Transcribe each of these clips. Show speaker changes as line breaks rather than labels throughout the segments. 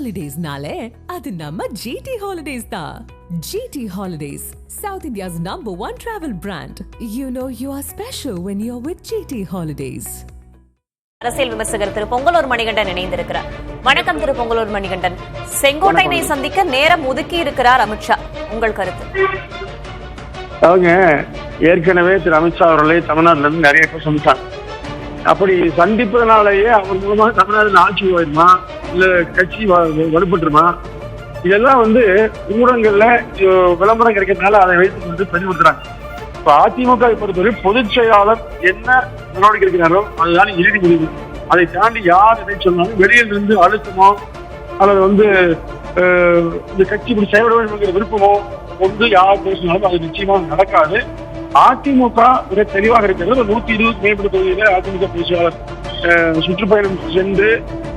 ஹாலிடேஸ்னாலே அது நம்ம ஜிடி ஹாலிடேஸ் தான். GT holidays, South India's #1 travel brand. You know you are special when you're with GT Holidays.
அரசியல் விமர்சகர் திரு பொங்கலூர் மணிகண்டன் இணைந்திருக்கிறார். வணக்கம் திரு பொங்கலூர் மணிகண்டன். செங்கோட்டையனை சந்திக்க நேரம் ஒதுக்கி இருக்கிறார் அமித்ஷா, உங்கள் கருத்து?
அவங்க ஏற்கனவே திரு அமித்ஷா அவர்களை தமிழ்நாட்டில இருந்து நிறைய பேர் சந்தித்தாங்க. அப்படி சந்திப்பதனாலேயே அவர் மூலமா தமிழ்நாடு ஆட்சி போயிருமா இல்ல கட்சி வலுப்பட்டுருமா, இதெல்லாம் ஊடகங்கள்ல விளம்பரம் கிடைக்கிறதுனால அதை வைத்து கொண்டு பயன்படுத்துறாங்க. இப்ப அதிமுக பொறுத்தவரை பொதுச் செயலாளர் என்ன நடவடிக்கை எடுக்கிறாரோ அதுதான் இறுதி முடிவு. அதை தாண்டி யார் எதை சொன்னாலும் வெளியில் இருந்து அழுத்தமோ அல்லது இந்த கட்சி இப்படி செயல்பட வேண்டும் என்கிற விருப்பமோ யார் பேசினாலும் அது நிச்சயமாக நடக்காது. அதிமுக மிக தெளிவாக இருக்கிறது. 120 மேற்பட்ட தொகுதியில அதிமுக பேச்சாளர் சுற்றுப்பயணம் சென்று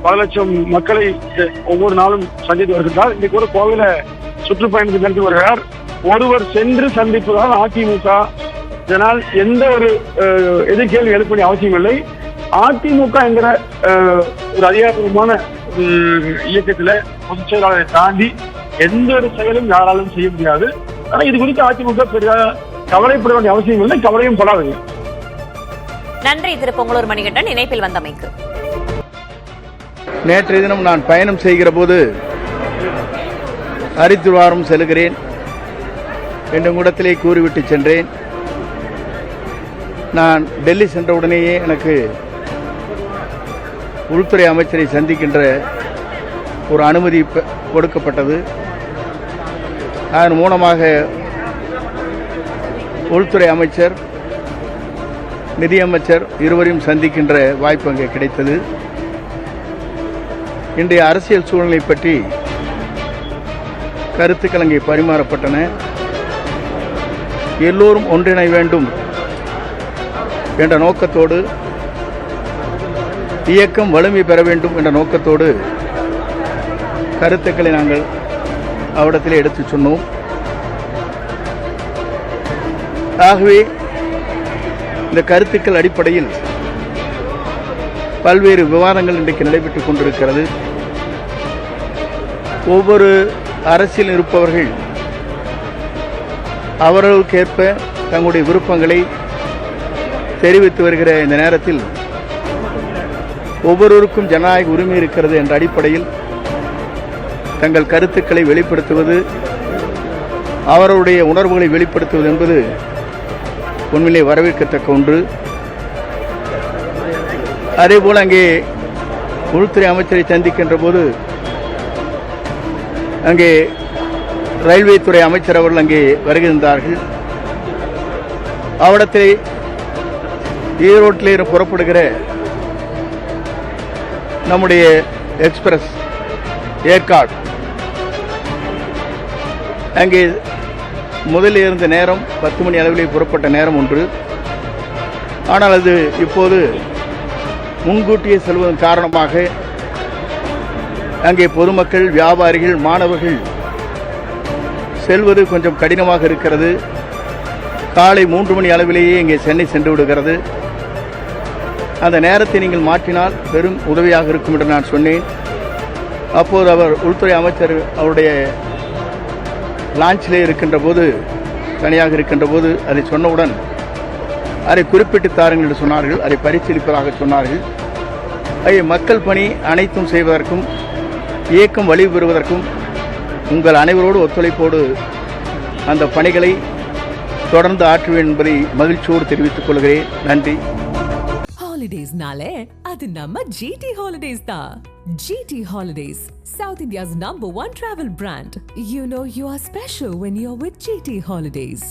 பல லட்சம் மக்களை ஒவ்வொரு நாளும் சந்தித்து வருகிறார். இன்னைக்கு கூட கோவில சுற்றுப்பயணத்தில் நடத்தி வருகிறார். ஒருவர் சென்று சந்திப்பதால் அதிமுக இதனால் எந்த ஒரு எதிர்கேள்வி எழுப்ப வேண்டிய அவசியம் இல்லை. அதிமுக என்கிற ஒரு அதிகாரப்பூர்வமான இயக்கத்துல பொதுச் செயலாளரை தாண்டி எந்த ஒரு செயலும் யாராலும் செய்ய முடியாது. ஆனா இது குறித்து அதிமுக பெரிதாக கவலைப்பட வேண்டிய அவசியம் இல்லை, கவலையும் படாதுங்க.
நன்றி திரு பொங்கலூர் மணிகண்டன், இணைப்பில் வந்தமைக்கு.
நேற்றைய தினம் நான் பயணம் செய்கிற போது ஹரித்வாரம் செல்கிறேன் என்ற கூடத்திலே கூறிவிட்டு சென்றேன். நான் டெல்லி சென்றவுடனேயே எனக்கு உள்துறை அமைச்சரை சந்திக்கின்ற ஒரு அனுமதி கொடுக்கப்பட்டது. அதன் மூலமாக உள்துறை அமைச்சர், நிதியமைச்சர் இருவரையும் சந்திக்கின்ற வாய்ப்பு அங்கே கிடைத்தது. இன்றைய அரசியல் சூழ்நிலை பற்றி கருத்துக்கள் அங்கே பரிமாறப்பட்டன. எல்லோரும் ஒன்றிணை வேண்டும் என்ற நோக்கத்தோடு, இயக்கம் வலிமை பெற வேண்டும் என்ற நோக்கத்தோடு கருத்துக்களை நாங்கள் அவரிடத்திலே எடுத்து சொன்னோம். ஆகவே இந்த கருத்துக்கள் அடிப்படையில் பல்வேறு விவாதங்கள் இன்றைக்கு நடைபெற்றுக் கொண்டிருக்கிறது. ஒவ்வொரு அரசியல் இருப்பவர்கள் அவர்களுக்கேற்ப தங்களுடைய விருப்பங்களை தெரிவித்து வருகிற இந்த நேரத்தில் ஒவ்வொருவருக்கும் ஜனநாயக உரிமை இருக்கிறது என்ற அடிப்படையில் தங்கள் கருத்துக்களை வெளிப்படுத்துவது, அவர்களுடைய உணர்வுகளை வெளிப்படுத்துவது என்பது உண்மையிலே வரவேற்கத்தக்க ஒன்று. அதேபோல் அங்கே உள்துறை அமைச்சரை சந்திக்கின்ற போது அங்கே ரயில்வே துறை அமைச்சர் அவர்கள் அங்கே வருகின்றார்கள். அவடத்திலே ஈரோட்டிலே புறப்படுகிற நம்முடைய எக்ஸ்பிரஸ் ஏற்காடு அங்கே முதலில் இருந்த நேரம் 10 மணி அளவிலே புறப்பட்ட நேரம் ஒன்று. ஆனால் அது இப்போது முன்கூட்டியே செல்வதன் காரணமாக அங்கே பொதுமக்கள், வியாபாரிகள், மாணவர்கள் செல்வது கொஞ்சம் கடினமாக இருக்கிறது. காலை 3 மணி அளவிலேயே இங்கே சென்னை சென்று விடுகிறது. அந்த நேரத்தை நீங்கள் மாற்றினால் பெரும் உதவியாக இருக்கும் என்று நான் சொன்னேன். அப்போது அவர் உள்துறை அமைச்சர் அவருடைய லான்ச்சிலே இருக்கின்ற போது, தனியாக இருக்கின்ற போது அதை சொன்னவுடன் அதை குறிப்பிட்டு தாருங்கள் என்று சொன்னார்கள். அதை பரிசீலிப்பதாக சொன்னார்கள். மக்கள் பணி அனைத்தும் செய்வதற்கும், இயக்கம் வலிவு பெறுவதற்கும் உங்கள் அனைவரோடு ஒத்துழைப்போடு அந்த பணிகளை தொடர்ந்து ஆற்றுவேன் என்பதை மகிழ்ச்சியோடு தெரிவித்துக் கொள்கிறேன். நன்றி.
ஹாலிடேஸ்னாலே அது நம்ம GT Holidays தான். GT Holidays, South India's #1 travel brand. You know you are special when you're with GT Holidays.